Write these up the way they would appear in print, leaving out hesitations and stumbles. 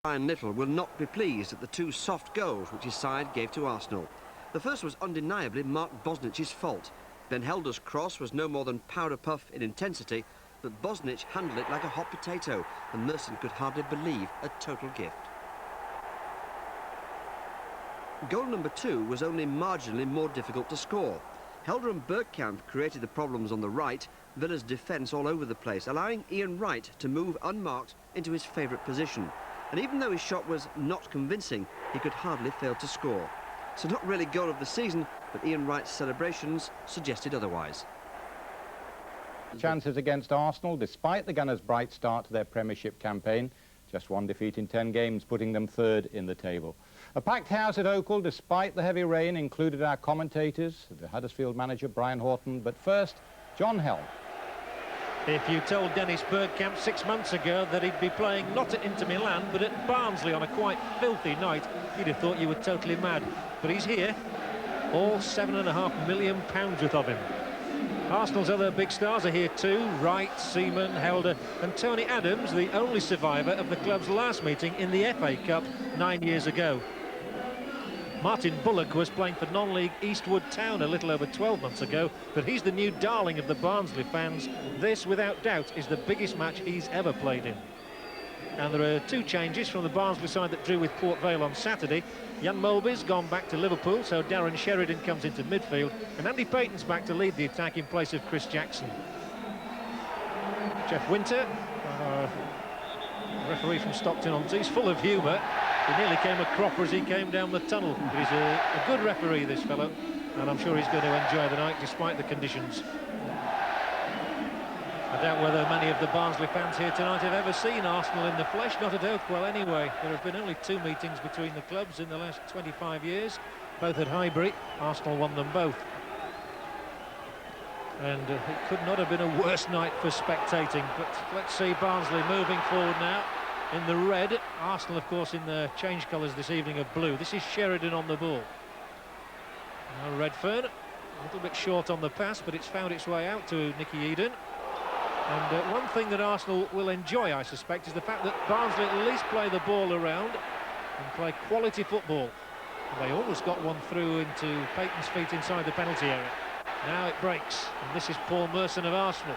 Brian Little will not be pleased at the two soft goals which his side gave to Arsenal. The first was undeniably Mark Bosnich's fault. Ben Helder's cross was no more than powder puff in intensity, but Bosnich handled it like a hot potato, and Merson could hardly believe a total gift. Goal number 2 was only marginally more difficult to score. Helder and Bergkamp created the problems on the right, Villa's defence all over the place, allowing Ian Wright to move unmarked into his favourite position. And even though his shot was not convincing, he could hardly fail to score. So not really goal of the season, but Ian Wright's celebrations suggested otherwise. Chances against Arsenal, despite the Gunners' bright start to their Premiership campaign. Just one defeat in 10 games, putting them third in the table. A packed house at Oakhall, despite the heavy rain, included our commentators, the Huddersfield manager, Brian Horton. But first, John Helm. If you told Dennis Bergkamp 6 months ago that he'd be playing not at Inter Milan but at Barnsley on a quite filthy night, you'd have thought you were totally mad. But he's here, all £7.5 million worth of him. Arsenal's other big stars are here too: Wright, Seaman, Helder and Tony Adams, the only survivor of the club's last meeting in the FA Cup 9 years ago. Martin Bullock was playing for non-league Eastwood Town a little over 12 months ago, but he's the new darling of the Barnsley fans. This, without doubt, is the biggest match he's ever played in. And there are two changes from the Barnsley side that drew with Port Vale on Saturday. Jan Mulby's gone back to Liverpool, so Darren Sheridan comes into midfield, and Andy Payton's back to lead the attack in place of Chris Jackson. Jeff Winter, referee from Stockton-on-Tees, full of humour. He nearly came a cropper as he came down the tunnel. But he's a good referee, this fellow, and I'm sure he's going to enjoy the night despite the conditions. I doubt whether many of the Barnsley fans here tonight have ever seen Arsenal in the flesh, not at Oakwell anyway. There have been only 2 meetings between the clubs in the last 25 years, both at Highbury. Arsenal won them both. And it could not have been a worse night for spectating. But let's see Barnsley moving forward now in the red. Arsenal, of course, in their change colours this evening of blue. This is Sheridan on the ball. Now Redfern, a little bit short on the pass, but it's found its way out to Nicky Eden. And one thing that Arsenal will enjoy, I suspect, is the fact that Barnsley at least play the ball around and play quality football. And they almost got one through into Payton's feet inside the penalty area. Now it breaks, and this is Paul Merson of Arsenal.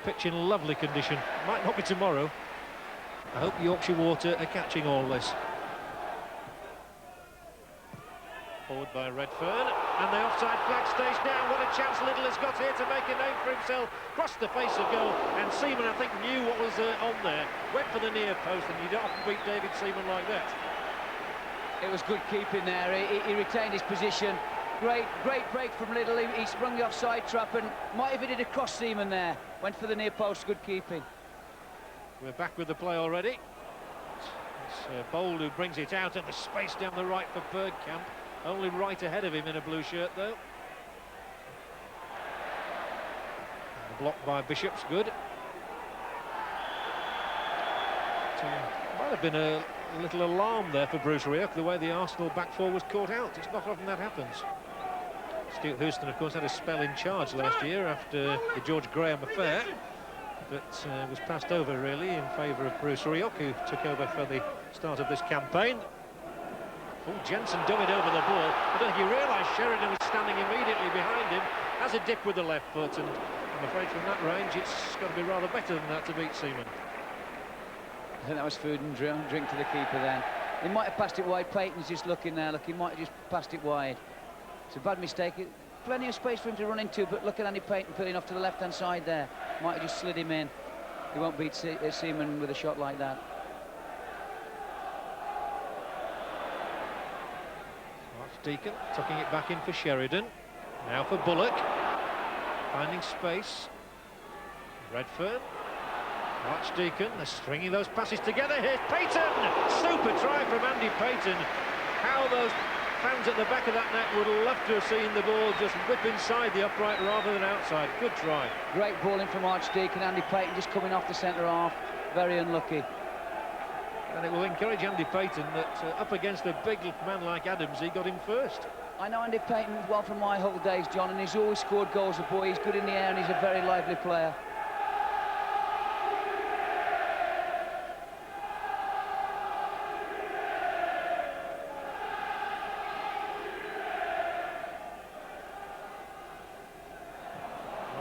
The pitch in lovely condition. Might not be tomorrow. I hope Yorkshire Water are catching all this. Forward by Redfern, and the offside flag stays down. What a chance Little has got here to make a name for himself. Crossed the face of goal, and Seaman, I think, knew what was on there. Went for the near post, and you don't often beat David Seaman like that. It was good keeping there. He retained his position. Great break from Little. He sprung the offside trap and might have hit it across Seaman there. Went for the near post. Good keeping. We're back with the play already. It's Bold who brings it out, and the space down the right for Bergkamp. Only right ahead of him in a blue shirt, though. And blocked by Bishop's good. Might have been a little alarm there for Bruce Rioch, the way the Arsenal back four was caught out. It's not often that happens. Stuart Houston, of course, had a spell in charge last year after the George Graham affair, but was passed over, really, in favour of Bruce Rioch, who took over for the start of this campaign. Oh, Jensen dummied over the ball. I don't think he realised Sheridan was standing immediately behind him. Has a dip with the left foot, and I'm afraid from that range it's got to be rather better than that to beat Seaman. I think that was food and drink to the keeper then. He might have passed it wide. Payton's just looking there. Look, he might have just passed it wide. It's a bad mistake. Plenty of space for him to run into, but look at Andy Payton pulling off to the left-hand side there. Might have just slid him in. He won't beat Seaman with a shot like that. Deacon tucking it back in for Sheridan. Now for Bullock, finding space. Redfern, Archdeacon, they're stringing those passes together. Here's Payton, super try from Andy Payton. How those fans at the back of that net would love to have seen the ball just whip inside the upright rather than outside. Good try. Great ball in from Archdeacon. Andy Payton just coming off the centre half, very unlucky. And it will encourage Andy Payton that up against a big man like Adams, he got him first. I know Andy Payton well from my Hull days, John, and he's always scored goals. The boy, he's good in the air and he's a very lively player.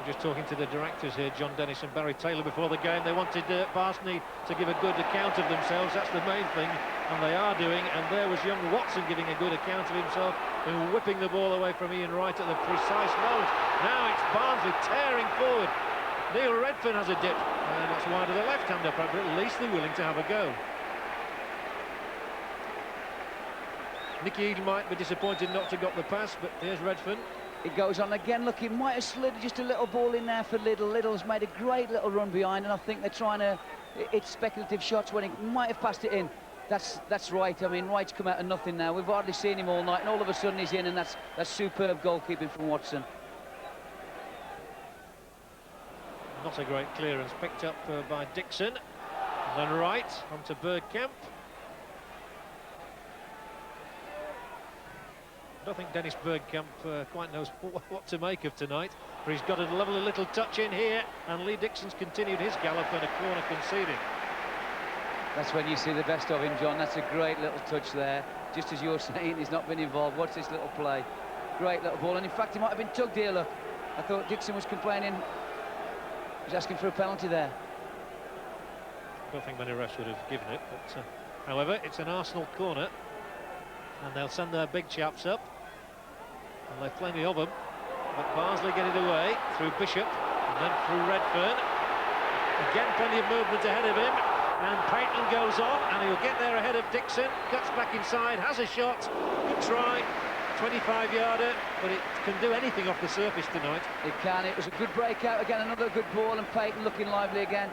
just talking to the directors here, John Dennis and Barry Taylor, before the game. They wanted Barnsley to give a good account of themselves. That's the main thing, and they are doing. And there was young Watson giving a good account of himself and whipping the ball away from Ian Wright at the precise moment. Now it's Barnsley tearing forward. Neil Redfern has a dip, and that's wide of the left-hander, but at least they're willing to have a go. Nicky Edel might be disappointed not to got the pass, but here's Redfern. It goes on again. Look, he might have slid just a little ball in there for Liddell. Liddell's made a great little run behind, and I think they're trying to... It's speculative shots when he might have passed it in. That's right. I mean, Wright's come out of nothing now. We've hardly seen him all night, and all of a sudden he's in, and that's superb goalkeeping from Watson. Not a great clearance, picked up by Dixon. And then Wright onto Bergkamp. I don't think Dennis Bergkamp quite knows what to make of tonight, but he's got a lovely little touch in here, and Lee Dixon's continued his gallop and a corner conceding. That's when you see the best of him, John. That's a great little touch there. Just as you're saying, he's not been involved. Watch this little play. Great little ball, and in fact he might have been tugged here, look. I thought Dixon was complaining. He was asking for a penalty there. I don't think many refs would have given it, but however, it's an Arsenal corner, and they'll send their big chaps up. And they've plenty of them, but Barnsley get it away through Bishop and then through Redfern. Again, plenty of movement ahead of him, and Payton goes on, and he'll get there ahead of Dixon. Cuts back inside, has a shot, good try, 25-yarder, but it can do anything off the surface tonight. It can. It was a good breakout again, another good ball, and Payton looking lively again.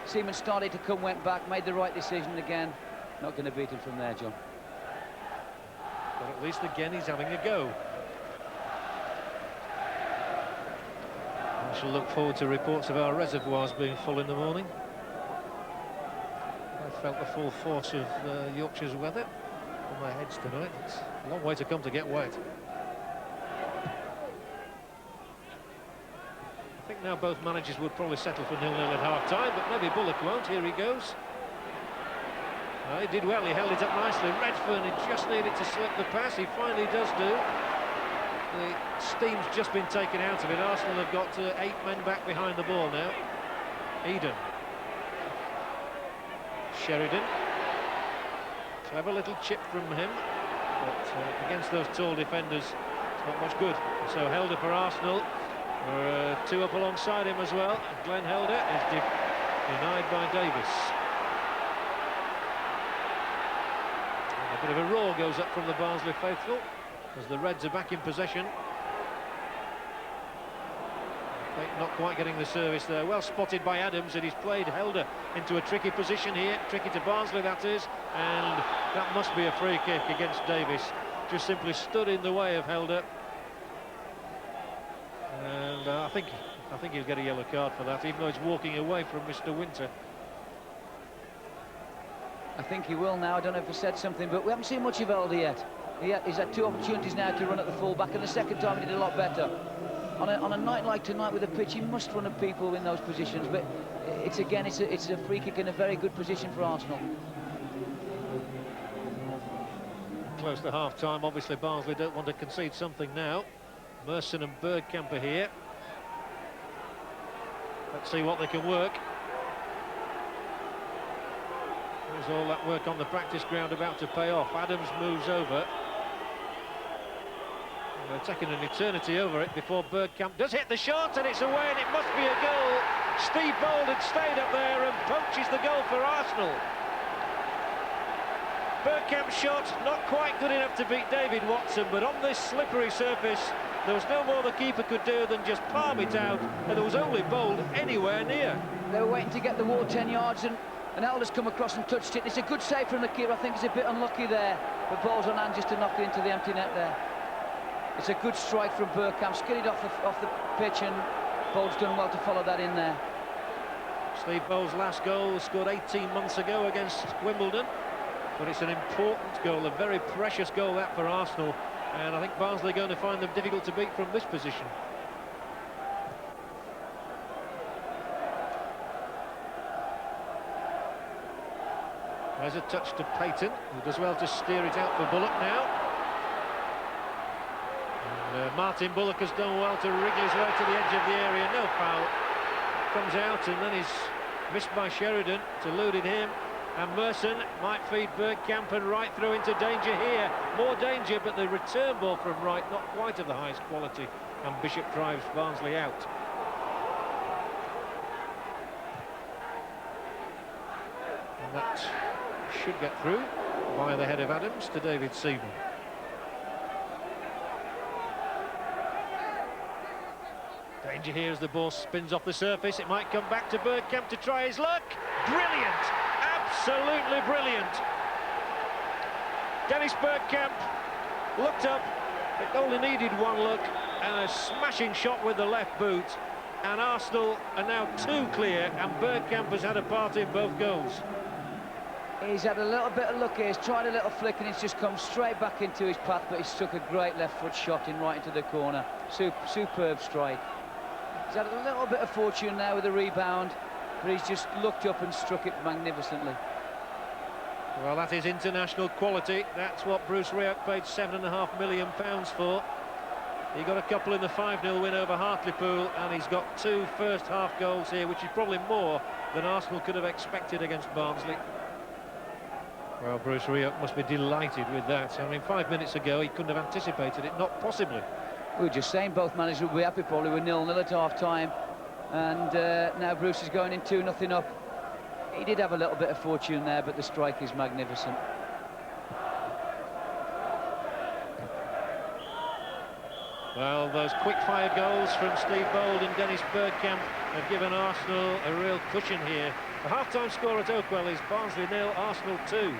Seaman started to come, went back, made the right decision again. Not going to beat him from there, John. But at least again he's having a go. I shall look forward to reports of our reservoirs being full in the morning. I felt the full force of Yorkshire's weather on my heads tonight. It's a long way to come to get wet. I think now both managers would probably settle for 0-0 at half-time, but maybe Bullock won't. Here he goes. He did well, he held it up nicely. Redfern, he just needed to slip the pass. He finally does do. The steam's just been taken out of it. Arsenal have got 8 men back behind the ball now. Eden. Sheridan. Clever little chip from him, but against those tall defenders, it's not much good. So Helder for Arsenal. There are 2 up alongside him as well. Glenn Helder is denied by Davis. A bit of a roar goes up from the Barnsley faithful as the Reds are back in possession. Not quite getting the service there. Well spotted by Adams, and he's played Helder into a tricky position here. Tricky to Barnsley, that is. And that must be a free kick against Davis. Just simply stood in the way of Helder. And I think he'll get a yellow card for that, even though he's walking away from Mr. Winter. I think he will now. I don't know if he said something, but we haven't seen much of Helder yet. He's had 2 opportunities now to run at the full-back, and the second time he did a lot better. On a night like tonight with the pitch, he must run at people in those positions, but it's a free kick in a very good position for Arsenal. Close to half-time, obviously Barnsley don't want to concede something now. Merson and Bergkamp are here. Let's see what they can work. There's all that work on the practice ground about to pay off. Adams moves over. They're taking an eternity over it before Bergkamp does hit the shot, and it's away, and it must be a goal. Steve Bold had stayed up there and punches the goal for Arsenal. Bergkamp's shot not quite good enough to beat David Watson, but on this slippery surface there was no more the keeper could do than just palm it out, and there was only Bold anywhere near. They were waiting to get the wall 10 yards, and Helder's come across and touched it. It's a good save from the keeper. I think he's a bit unlucky there, but ball's on hand just to knock it into the empty net there. It's a good strike from Bergkamp, skidded off the pitch, and Bold's done well to follow that in there. Steve Bold's last goal was scored 18 months ago against Wimbledon, but it's an important goal, a very precious goal that for Arsenal, and I think Barnsley are going to find them difficult to beat from this position. There's a touch to Payton, who does well to steer it out for Bullock now. Martin Bullock has done well to wriggle his way to the edge of the area. No foul. Comes out and then he's missed by Sheridan. It's eluded him. And Merson might feed Bergkamp and right through into danger here. More danger, but the return ball from right, not quite of the highest quality. And Bishop drives Barnsley out. And that should get through via the head of Adams to David Seaman. Danger here as the ball spins off the surface. It might come back to Bergkamp to try his luck. Brilliant! Absolutely brilliant! Dennis Bergkamp looked up. It only needed one look and a smashing shot with the left boot. And Arsenal are now 2 clear, and Bergkamp has had a part in both goals. He's had a little bit of luck here. He's tried a little flick and it's just come straight back into his path, but he's took a great left foot shot in right into the corner. Superb strike. He's had a little bit of fortune now with the rebound, but he's just looked up and struck it magnificently. Well, that is international quality. That's what Bruce Rioch paid £7.5 million for. He got a couple in the 5-0 win over Hartlepool, and he's got 2 first-half goals here, which is probably more than Arsenal could have expected against Barnsley. Well, Bruce Rioch must be delighted with that. I mean, 5 minutes ago, he couldn't have anticipated it, not possibly. We were just saying both managers would be happy probably with 0-0 at half-time, and now Bruce is going in 2-0 up. He did have a little bit of fortune there, but the strike is magnificent. Well, those quick-fire goals from Steve Bold and Dennis Bergkamp have given Arsenal a real cushion here. The half-time score at Oakwell is Barnsley 0, Arsenal 2.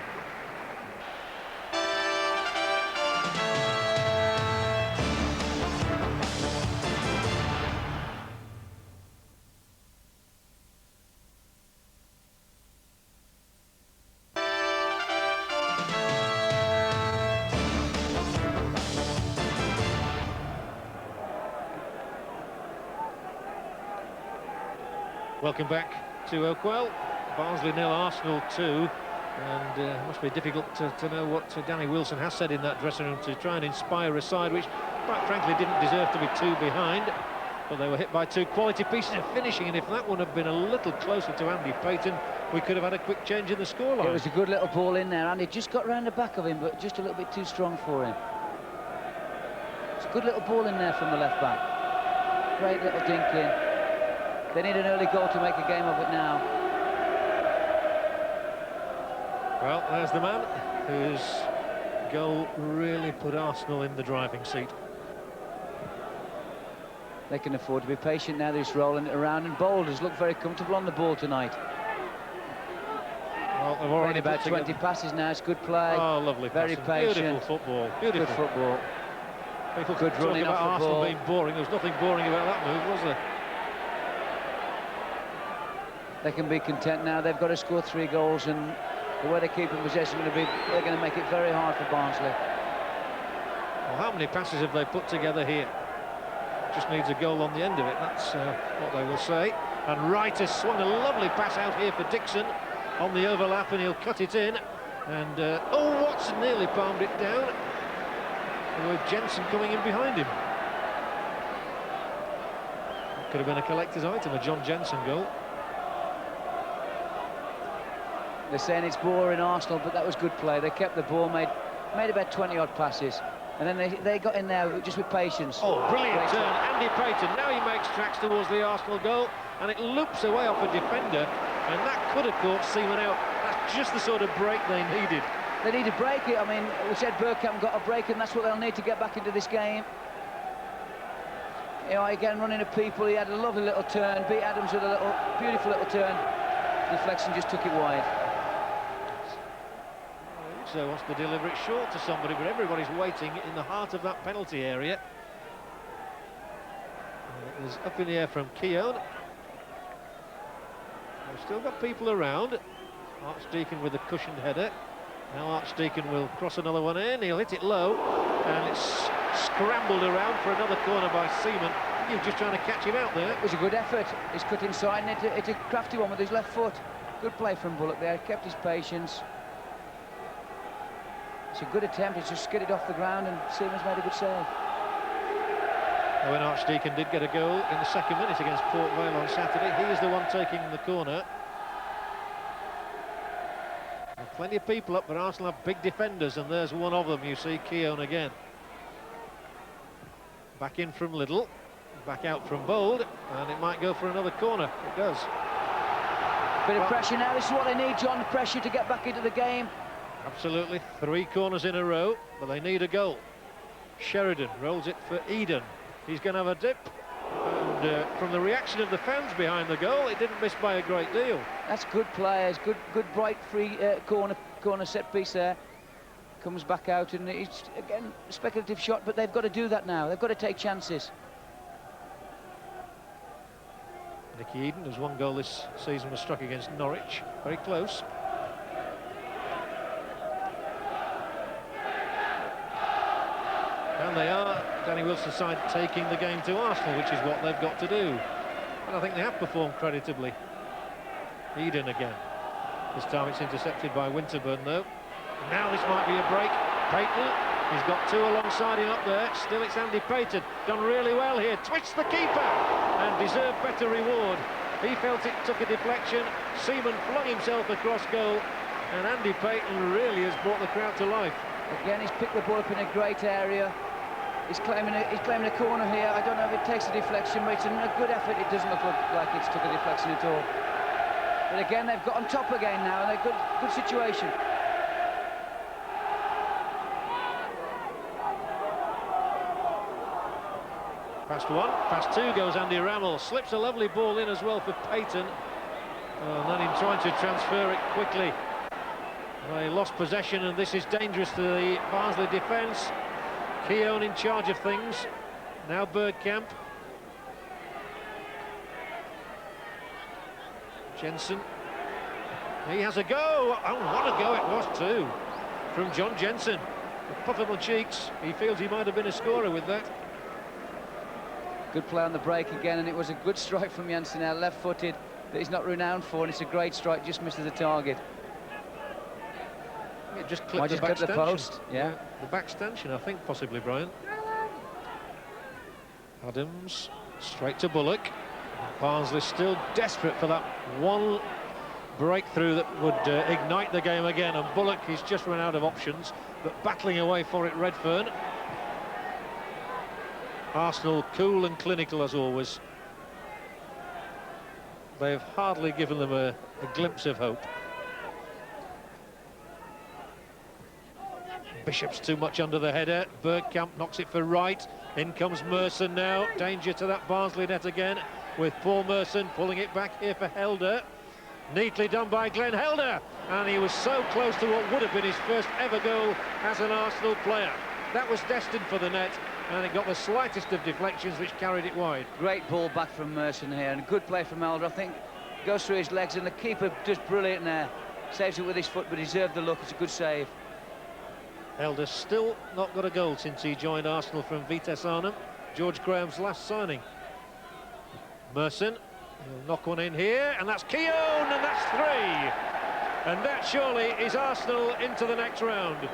Welcome back to Oakwell. Barnsley 0, Arsenal 2. And it must be difficult to know what Danny Wilson has said in that dressing room to try and inspire a side which, quite frankly, didn't deserve to be 2 behind. But they were hit by 2 quality pieces of finishing, and if that one had been a little closer to Andy Payton, we could have had a quick change in the scoreline. It was a good little ball in there, and it just got round the back of him, but just a little bit too strong for him. It's a good little ball in there from the left back. Great little dink in. They need an early goal to make a game of it now. Well, there's the man whose goal really put Arsenal in the driving seat. They can afford to be patient now. They're just rolling it around, and Bold has looked very comfortable on the ball tonight. Well, they've already about 20 passes now. It's good play. Oh, lovely very passing. patient. Beautiful football. Beautiful. Good football. People good could running talk about off the Arsenal ball. being boring. There was nothing boring about that move, was there? They can be content now. They've got to score 3 goals, and the way they keep in possession, they're going to make it very hard for Barnsley. Well, how many passes have they put together here? Just needs a goal on the end of it. That's what they will say. And Wright has swung a lovely pass out here for Dixon on the overlap, and he'll cut it in. And oh, Watts nearly palmed it down. And with Jensen coming in behind him. That could have been a collector's item, a John Jensen goal. They're saying it's boring, Arsenal, but that was good play. They kept the ball, made about 20-odd passes. And then they got in there just with patience. Oh, brilliant turn. Andy Payton, now he makes tracks towards the Arsenal goal, and it loops away off a defender, and that could have caught Seaman out. That's just the sort of break they needed. They need to break it. I mean, we said Bergkamp got a break, and that's what they'll need to get back into this game. You know, again, running at people, he had a lovely little turn, beat Adams with a beautiful little turn. Deflection just took it wide. So wants to deliver it short to somebody, but everybody's waiting in the heart of that penalty area. And it was up in the air from Keown. They've still got people around. Archdeacon with a cushioned header. Now Archdeacon will cross another one in. He'll hit it low, and it's scrambled around for another corner by Seaman. He was just trying to catch him out there. It was a good effort. He's cut inside, and it's a crafty one with his left foot. Good play from Bullock there. Kept his patience. It's a good attempt. It's just skidded off the ground, and Seaman's made a good save. Owen Archdeacon did get a goal in the second minute against Port Vale on Saturday. He is the one taking the corner. And plenty of people up, but Arsenal have big defenders, and there's one of them, you see, Keown again. Back in from Liddell, back out from Bold, and it might go for another corner. It does. Bit of pressure now. This is what they need, John. Pressure to get back into the game. Absolutely. 3 corners in a row, but they need a goal. Sheridan rolls it for Eden. He's going to have a dip. And from the reaction of the fans behind the goal, it didn't miss by a great deal. That's good players. Good bright free corner set piece there. Comes back out, and it's again a speculative shot, but they've got to do that now. They've got to take chances. Nicky Eden has 1 goal this season, was struck against Norwich. Very close. And they are, Danny Wilson's side, taking the game to Arsenal, which is what they've got to do. And I think they have performed creditably. Eden again. This time it's intercepted by Winterburn, though. Now this might be a break. Payton, he's got 2 alongside him up there. Still it's Andy Payton, done really well here. Twitched the keeper and deserved better reward. He felt it took a deflection. Seaman flung himself across goal, and Andy Payton really has brought the crowd to life. Again, he's picked the ball up in a great area. He's claiming a corner here. I don't know if it takes a deflection, but it's a good effort. It doesn't look like it's took a deflection at all. But again, they've got on top again now, and they're good situation. Past 1, past 2 goes Andy Rammell. Slips a lovely ball in as well for Payton. And then in trying to transfer it quickly, they lost possession, and this is dangerous to the Barnsley defence. Keown in charge of things. Now Bergkamp. Jensen. He has a go. Oh, what a go it was too, from John Jensen. A puff on the cheeks. He feels he might have been a scorer with that. Good play on the break again, and it was a good strike from Jensen now, left-footed, that he's not renowned for, and it's a great strike, just misses the target. It just clipped the back the post. Yeah, the back stanchion, I think, possibly, Brian. Adams straight to Bullock. Barnsley still desperate for that one breakthrough that would ignite the game again, and Bullock, he's just run out of options, but battling away for it, Redfern. Arsenal cool and clinical as always. They've hardly given them a glimpse of hope. Bishop's too much under the header. Bergkamp knocks it for Wright. In comes Merson now. Danger to that Barnsley net again, with Paul Merson pulling it back here for Helder. Neatly done by Glenn Helder, and he was so close to what would have been his first ever goal as an Arsenal player. That was destined for the net, and it got the slightest of deflections which carried it wide. Great ball back from Merson here, and good play from Helder. I think goes through his legs, and the keeper does brilliant there. Saves it with his foot, but deserved the look. It's a good save. Helder still not got a goal since he joined Arsenal from Vitesse Arnhem, George Graham's last signing. Merson, he'll knock one in here, and that's Keown, and that's 3. And that surely is Arsenal into the next round.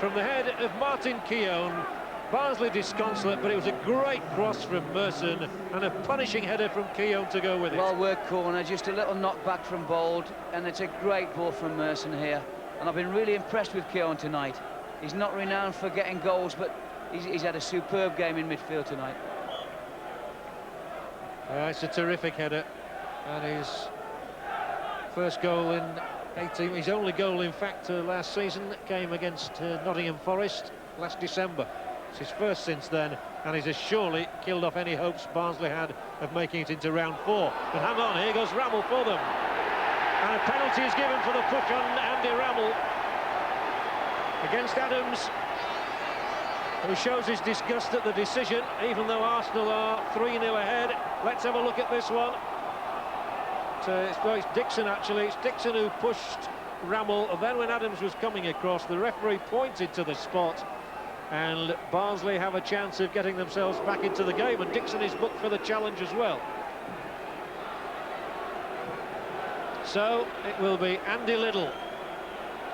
From the head of Martin Keown, Barnsley disconsolate, but it was a great cross from Merson and a punishing header from Keown to go with it. Well worked corner, just a little knockback from Bold, and it's a great ball from Merson here. And I've been really impressed with Keown tonight. He's not renowned for getting goals, but he's had a superb game in midfield tonight. It's a terrific header, and his first goal in 18, his only goal in fact last season, came against Nottingham Forest last December. It's his first since then, and he's surely killed off any hopes Barnsley had of making it into round 4. But hang on, here goes Rammell for them. And a penalty is given for the push on Andy Rammell against Adams, who shows his disgust at the decision, even though Arsenal are 3-0 ahead. Let's have a look at this one. It's Dixon, actually. It's Dixon who pushed Rammell, and then when Adams was coming across, the referee pointed to the spot, and Barnsley have a chance of getting themselves back into the game, and Dixon is booked for the challenge as well. So it will be Andy Liddell,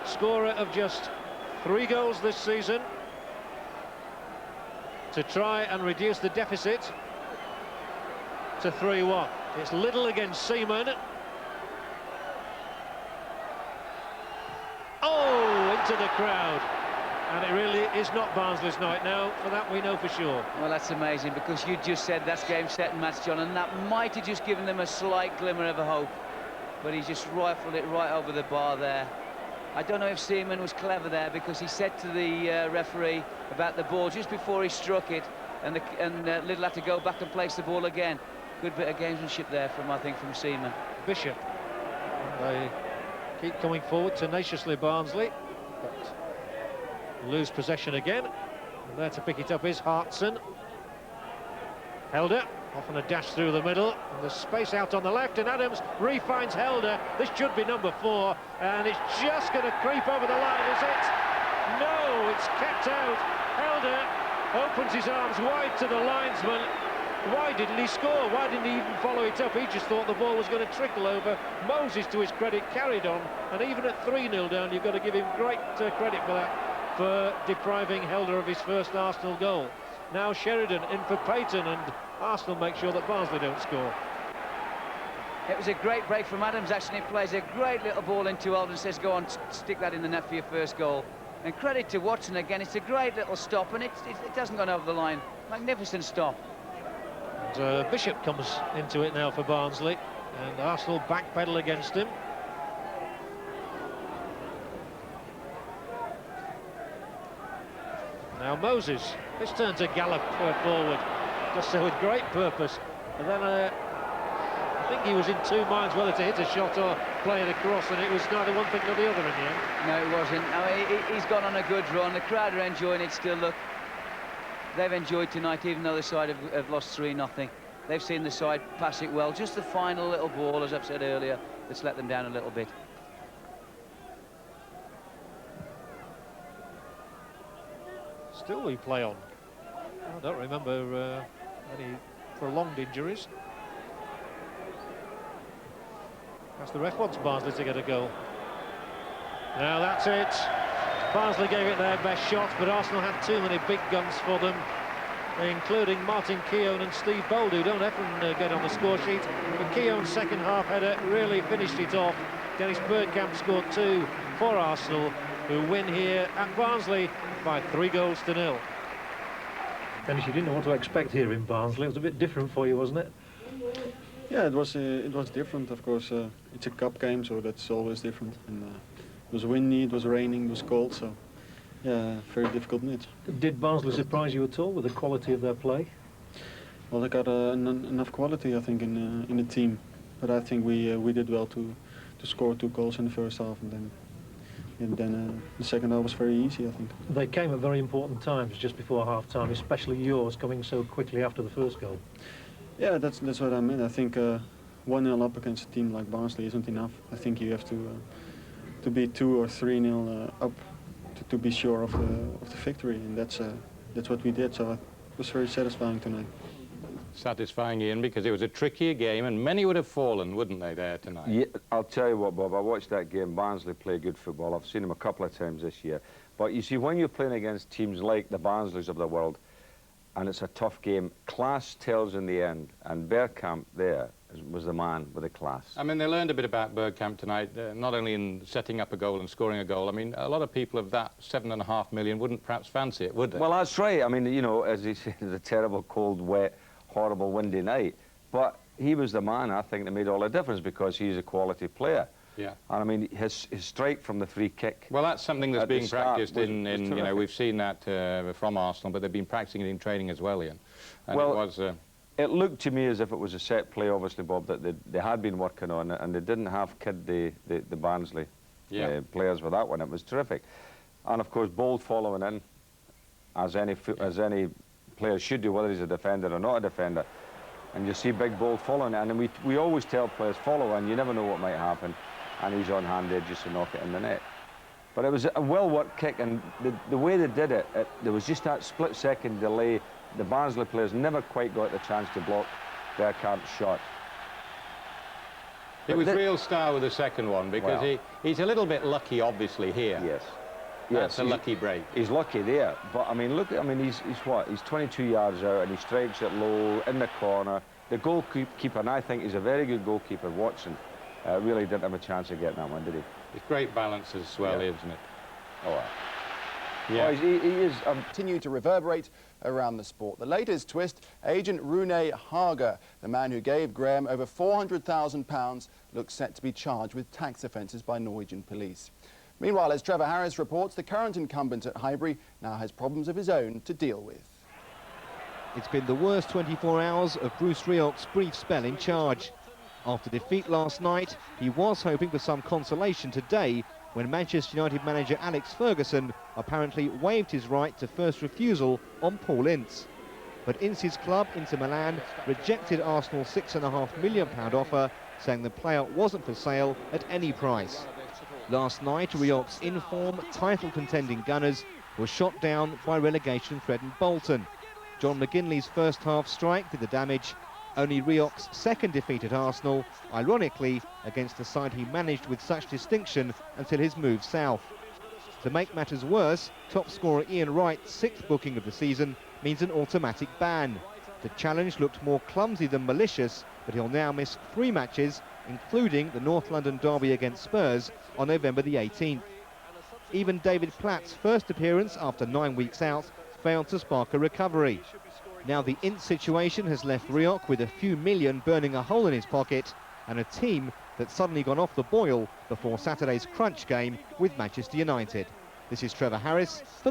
scorer of just 3 goals this season. to try and reduce the deficit to 3-1. It's Little against Seaman. Oh, into the crowd. And it really is not Barnsley's night now, for that we know for sure. Well, that's amazing, because you just said that's game, set and match, John, and that might have just given them a slight glimmer of a hope. But he just rifled it right over the bar there. I don't know if Seaman was clever there, because he said to the referee about the ball just before he struck it, and Little had to go back and place the ball again. Good bit of gamesmanship there from, I think, from Seaman. Bishop. They keep coming forward tenaciously, Barnsley, but lose possession again. And there to pick it up is Hartson. Helder, off on a dash through the middle, and there's space out on the left, and Adams re-finds Helder. This should be number 4, and it's just going to creep over the line, is it? No, it's kept out. Helder opens his arms wide to the linesman. Why didn't he score? Why didn't he even follow it up? He just thought the ball was going to trickle over. Moses, to his credit, carried on, and even at 3-0 down, you've got to give him great credit for that, for depriving Helder of his first Arsenal goal. Now Sheridan in for Payton, and Arsenal make sure that Barnsley don't score. It was a great break from Adams, actually. He plays a great little ball into Alden, says, go on, stick that in the net for your first goal. And credit to Watson again, it's a great little stop, and it hasn't gone over the line. Magnificent stop. And Bishop comes into it now for Barnsley, and Arsenal backpedal against him. Now Moses, this turn to gallop forward, does so with great purpose, and then I think he was in two minds whether to hit a shot or play it across, and it was neither one thing nor the other in the end. No, it wasn't. I mean, he's gone on a good run. The crowd are enjoying it still. Look, they've enjoyed tonight, even though the side have lost 3-0. They've seen the side pass it well. Just the final little ball, as I've said earlier, that's let them down a little bit. Still we play on. I don't remember any prolonged injuries. That's the ref wants Barnsley to get a goal. Now that's it. Barnsley gave it their best shot, but Arsenal had too many big guns for them, including Martin Keown and Steve Bold, who don't often get on the score sheet. But Keown's second half header really finished it off. Dennis Bergkamp scored 2 for Arsenal, who win here at Barnsley by 3-0. Dennis, you didn't know what to expect here in Barnsley. It was a bit different for you, wasn't it? Yeah, it was different, of course. It's a cup game, so that's always different. And it was windy, it was raining, it was cold, so yeah, very difficult night. Did Barnsley surprise you at all with the quality of their play? Well, they got enough quality, I think, in the team. But I think we did well to score 2 goals in the first half, and then the second half was very easy, I think. They came at very important times just before half-time, especially yours coming so quickly after the first goal. Yeah, that's what I mean. I think 1-0 up against a team like Barnsley isn't enough. I think you have to be 2 or 3-0 up to be sure of the victory, and that's what we did. So it was very satisfying tonight. Satisfying, Ian, because it was a trickier game, and many would have fallen, wouldn't they, there tonight? Yeah, I'll tell you what, Bob, I watched that game. Barnsley play good football. I've seen them a couple of times this year. But you see, when you're playing against teams like the Barnsleys of the world, and it's a tough game, class tells in the end, and Bergkamp there was the man with the class. I mean, they learned a bit about Bergkamp tonight, not only in setting up a goal and scoring a goal. I mean, a lot of people of that 7.5 million wouldn't perhaps fancy it, would they? Well, that's right. I mean, you know, as he said, it's a terrible, cold, wet, horrible, windy night. But he was the man, I think, that made all the difference, because he's a quality player. Yeah. And I mean, his strike from the free kick. Well, that's something that's being practiced in you know, we've seen that from Arsenal, but they've been practicing it in training as well, Ian. And well, it was... it looked to me as if it was a set play, obviously, Bob, that they had been working on it, and they didn't have kid the Barnsley players with that one. It was terrific. And, of course, Bold following in, as any player should do, whether he's a defender or not a defender. And you see big Bold following it, and we always tell players, follow in, you never know what might happen. And he's on hand there just to knock it in the net. But it was a well-worked kick, and the way they did it, there was just that split-second delay. The Barnsley players never quite got the chance to block Bergkamp's shot. It was real style with the second one, because he's a little bit lucky, obviously, here. Yes. That's a lucky break. He's lucky there, but I mean, look, I mean, he's what? He's 22 yards out and he strikes it low in the corner. The goalkeeper, and I think he's a very good goalkeeper, Watson, really didn't have a chance of getting that one, did he? It's great balance as well, isn't it? Oh, yeah. Oh, he is. Continue to reverberate around the sport. The latest twist, agent Rune Hager, the man who gave Graham over £400,000, looks set to be charged with tax offences by Norwegian police. Meanwhile, as Trevor Harris reports, the current incumbent at Highbury now has problems of his own to deal with. It's been the worst 24 hours of Bruce Rioch's brief spell in charge. After defeat last night, he was hoping for some consolation today when Manchester United manager Alex Ferguson apparently waived his right to first refusal on Paul Ince. But Ince's club, Inter Milan, rejected Arsenal's £6.5 million offer, saying the player wasn't for sale at any price. Last night, Rioch's in-form, title-contending Gunners were shot down by relegation-threatened Bolton. John McGinley's first-half strike did the damage. Only Rioch's second defeat at Arsenal, ironically, against the side he managed with such distinction until his move south. To make matters worse, top scorer Ian Wright's sixth booking of the season means an automatic ban. The challenge looked more clumsy than malicious, but he'll now miss 3 matches, including the North London derby against Spurs on November the 18th. Even David Platt's first appearance after 9 weeks out failed to spark a recovery. Now the Ince situation has left Rioch with a few million burning a hole in his pocket and a team that's suddenly gone off the boil before Saturday's crunch game with Manchester United. This is Trevor Harris for